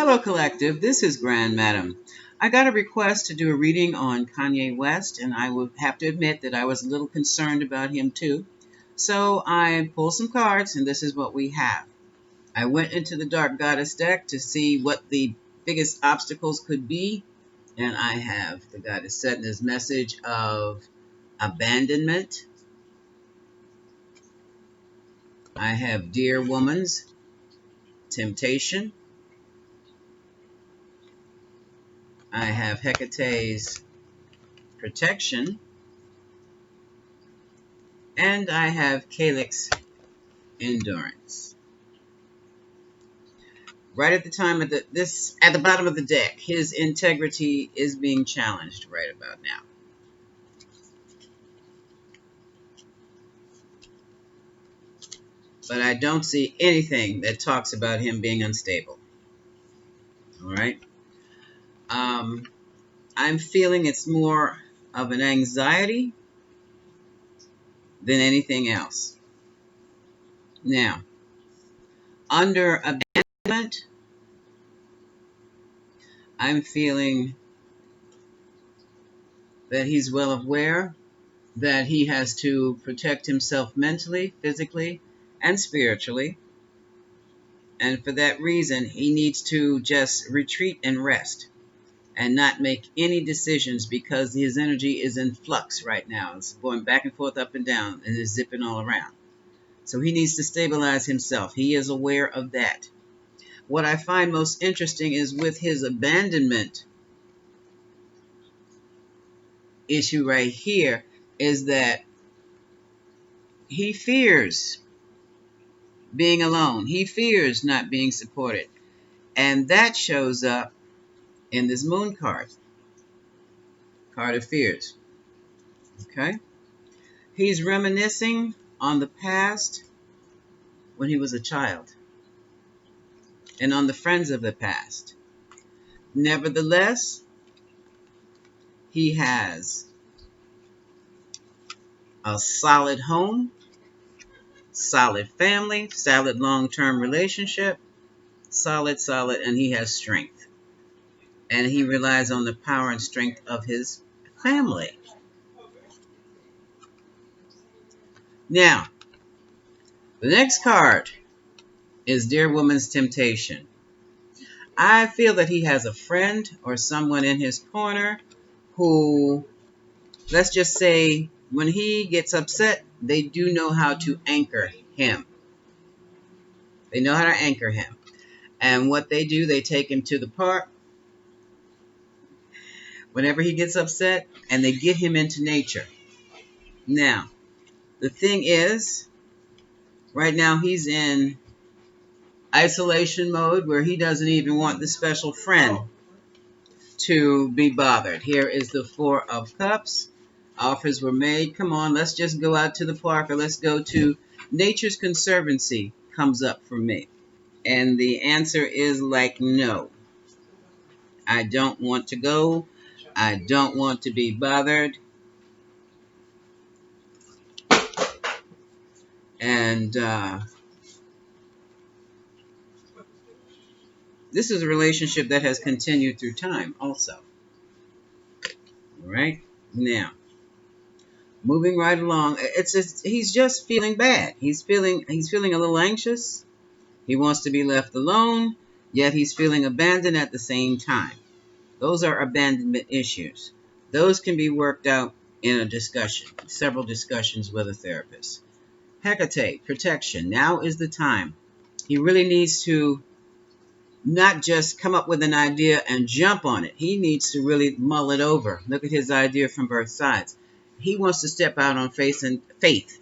Hello, Collective. This is Grand Madam. I got a request to do a reading on Kanye West, and I would have to admit that I was a little concerned about him too. So I pulled some cards, and this is what we have. I went into the Dark Goddess deck to see what the biggest obstacles could be, and I have the Goddess setting this message of abandonment. I have Dear Woman's temptation. I have Hecate's protection. And I have Calyx endurance. Right at the time of at the bottom of the deck, his integrity is being challenged right about now. But I don't see anything that talks about him being unstable. All right. I'm feeling it's more of an anxiety than anything else. Now, under abandonment, I'm feeling that he's well aware that he has to protect himself mentally, physically, and spiritually. And for that reason, he needs to just retreat and rest and not make any decisions because his energy is in flux right now. It's going back and forth, up and down, and it's zipping all around. So he needs to stabilize himself. He is aware of that. What I find most interesting is with his abandonment issue right here is that he fears being alone. He fears not being supported. And that shows up in this moon card of fears. Okay? He's reminiscing on the past when he was a child and on the friends of the past. Nevertheless, he has a solid home, solid family, solid long-term relationship, solid, and he has strength. And he relies on the power and strength of his family. Now, the next card is Dear Woman's Temptation. I feel that he has a friend or someone in his corner who, let's just say, when he gets upset, they do know how to anchor him. They know how to anchor him. And what they do, they take him to the park whenever he gets upset, and they get him into nature. Now, the thing is, right now he's in isolation mode where he doesn't even want the special friend to be bothered. Here is the Four of Cups. Offers were made. Come on, let's just go out to the park or let's go to Nature's Conservancy comes up for me. And the answer is like, no. I don't want to go. I don't want to be bothered. And this is a relationship that has continued through time also. All right? Now, moving right along, he's just feeling bad. He's feeling a little anxious. He wants to be left alone, yet he's feeling abandoned at the same time. Those are abandonment issues. Those can be worked out in a discussion, several discussions with a therapist. Hecate, protection. Now is the time. He really needs to not just come up with an idea and jump on it. He needs to really mull it over. Look at his idea from both sides. He wants to step out on faith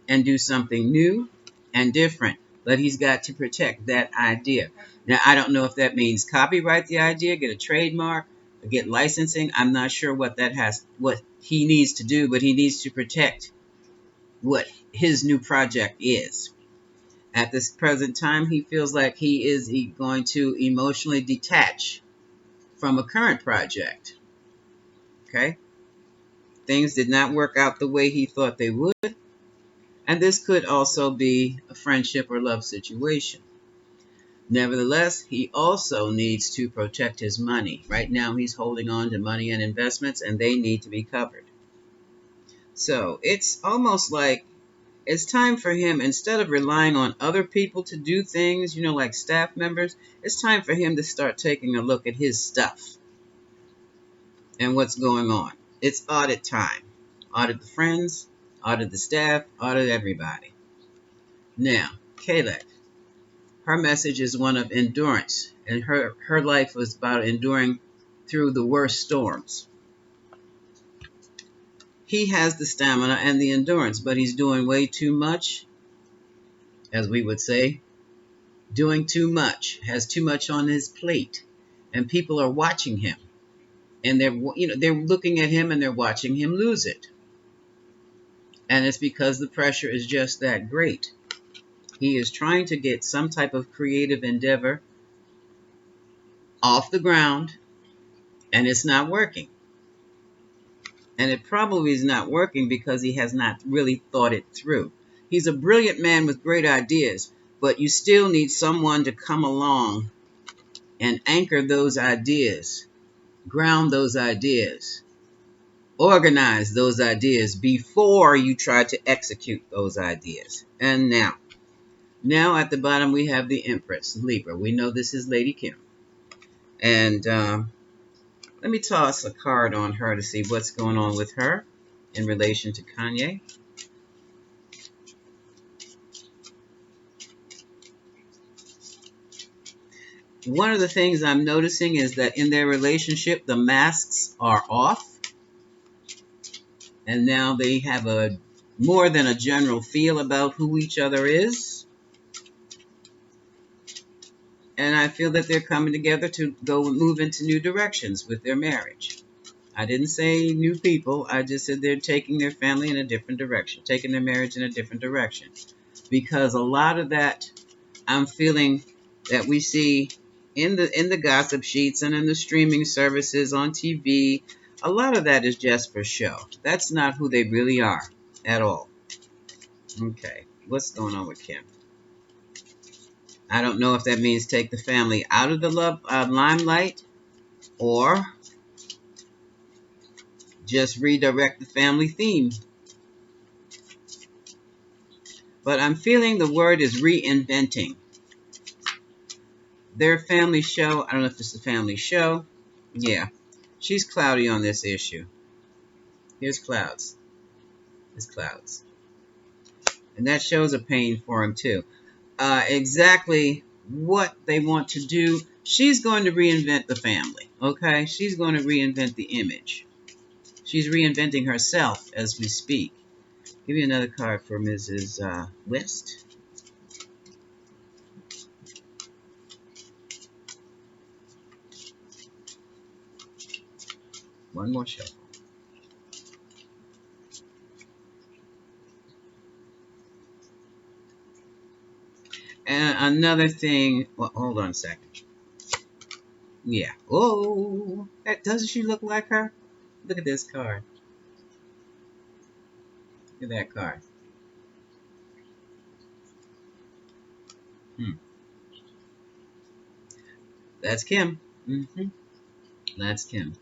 and do something new and different, but he's got to protect that idea. Now, I don't know if that means copyright the idea, get a trademark, or get licensing. I'm not sure what he needs to do, but he needs to protect what his new project is. At this present time, he feels like he is going to emotionally detach from a current project. Okay? Things did not work out the way he thought they would. And this could also be a friendship or love situation. Nevertheless, he also needs to protect his money. Right now, he's holding on to money and investments, and they need to be covered. So it's almost like it's time for him, instead of relying on other people to do things, like staff members, it's time for him to start taking a look at his stuff and what's going on. It's audit time. Audit the friends, audit the staff, audit everybody. Now, Kayla, her message is one of endurance, and her life was about enduring through the worst storms. He has the stamina and the endurance, but he's doing way too much, as we would say. Doing too much, has too much on his plate, and people are watching him, and they're looking at him and they're watching him lose it. And it's because the pressure is just that great. He is trying to get some type of creative endeavor off the ground, and it's not working. And it probably is not working because he has not really thought it through. He's a brilliant man with great ideas, but you still need someone to come along and anchor those ideas, ground those ideas, organize those ideas before you try to execute those ideas. And now at the bottom we have the Empress, Libra. We know this is Lady Kim. And let me toss a card on her to see what's going on with her in relation to Kanye. One of the things I'm noticing is that in their relationship, the masks are off. And now they have a more than a general feel about who each other is. And I feel that they're coming together to go and move into new directions with their marriage. I didn't say new people. I just said they're taking their family in a different direction, taking their marriage in a different direction. Because a lot of that I'm feeling that we see in the gossip sheets and in the streaming services on TV, a lot of that is just for show. That's not who they really are at all. Okay, what's going on with Kim? I don't know if that means take the family out of the limelight or just redirect the family theme. But I'm feeling the word is reinventing. Their family show, I don't know if it's a family show. Yeah, she's cloudy on this issue. Here's clouds. There's clouds. And that shows a pain for him too. Exactly what they want to do. She's going to reinvent the family, okay? She's going to reinvent the image. She's reinventing herself as we speak. Give me another card for Mrs. West. One more shuffle. And another thing, well, hold on a second. Yeah. Oh, doesn't she look like her? Look at this card. Look at that card. That's Kim. That's Kim.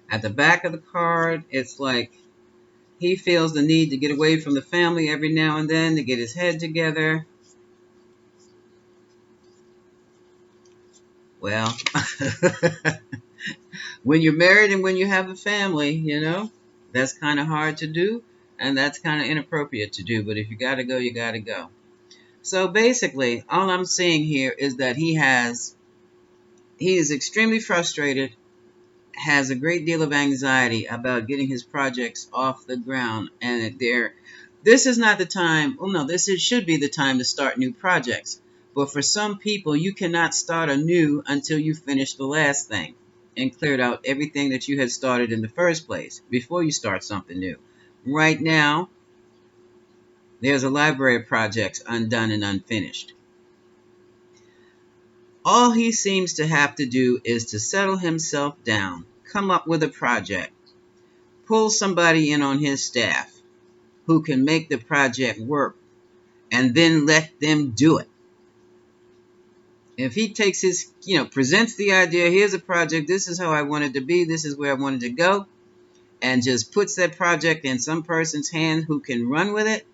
At the back of the card, it's like he feels the need to get away from the family every now and then to get his head together. Well, when you're married and when you have a family, that's kind of hard to do and that's kind of inappropriate to do. But if you got to go, you got to go. So basically, all I'm seeing here is that he is extremely frustrated, has a great deal of anxiety about getting his projects off the ground, and this is not the time. Well, no, should be the time to start new projects. But for some people, you cannot start anew until you finish the last thing and cleared out everything that you had started in the first place before you start something new. Right now, there's a library of projects undone and unfinished. All he seems to have to do is to settle himself down, come up with a project, pull somebody in on his staff who can make the project work, and then let them do it. If he takes his, presents the idea, here's a project, this is how I want it to be, this is where I wanted to go, and just puts that project in some person's hand who can run with it,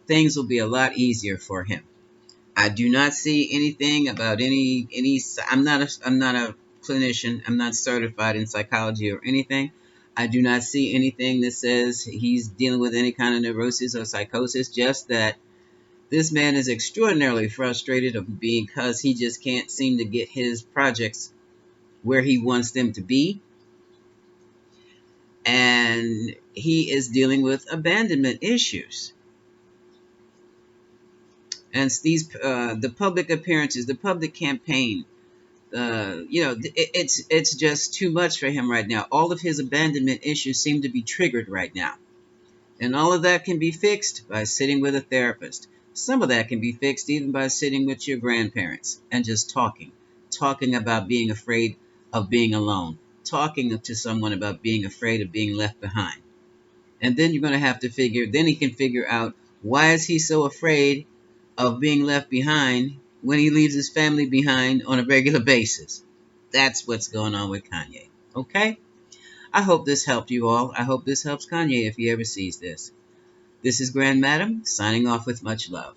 things will be a lot easier for him. I do not see anything about any. I'm not a clinician. I'm not certified in psychology or anything. I do not see anything that says he's dealing with any kind of neurosis or psychosis. Just that this man is extraordinarily frustrated because he just can't seem to get his projects where he wants them to be, and he is dealing with abandonment issues. And these the public appearances, the public campaign, it's just too much for him right now. All of his abandonment issues seem to be triggered right now, and all of that can be fixed by sitting with a therapist. Some of that can be fixed even by sitting with your grandparents and just talking about being afraid of being alone, talking to someone about being afraid of being left behind. And then you're going to have to then he can figure out, why is he so afraid of being left behind when he leaves his family behind on a regular basis. That's what's going on with Kanye. Okay? I hope this helped you all. I hope this helps Kanye if he ever sees this. This is Grand Madam, signing off with much love.